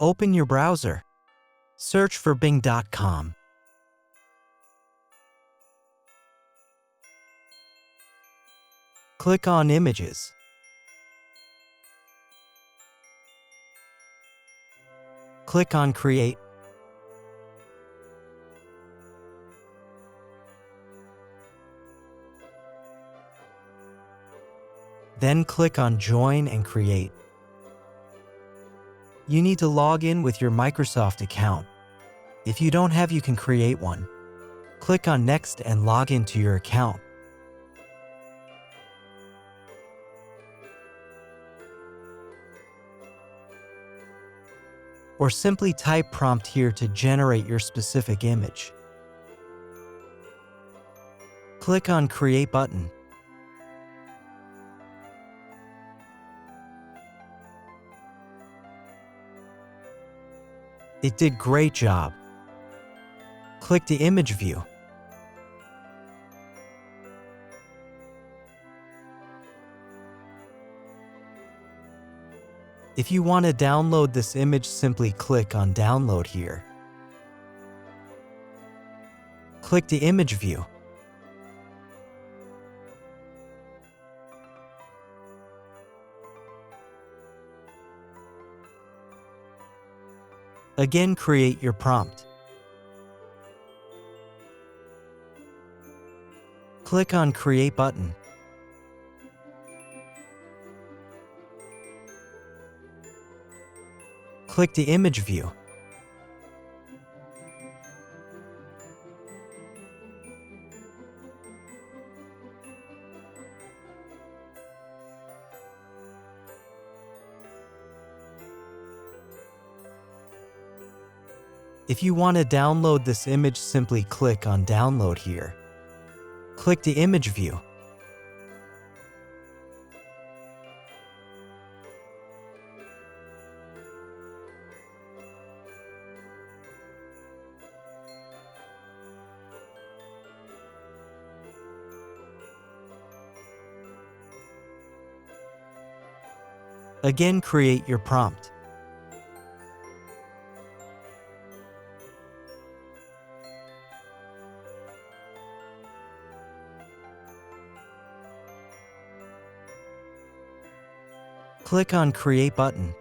Open your browser. Search for Bing.com. Click on Images. Click on Create. Then click on Join and Create. You need to log in with your Microsoft account. If you don't have, you can create one. Click on Next and log into your account. Or simply type prompt here to generate your specific image. Click on Create button. It did great job. Click the image view. If you want to download this image, simply click on Download here. Click the image view. Again, create your prompt. Click on Create button. Click the image view. If you want to download this image, simply click on Download here. Click the image view. Again, create your prompt. Click on Create button.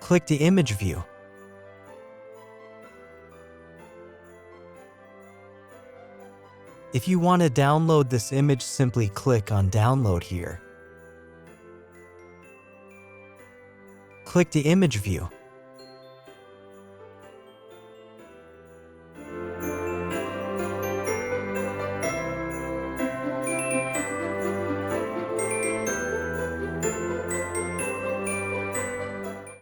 Click the image view. If you want to download this image, simply click on Download here. Click the image view.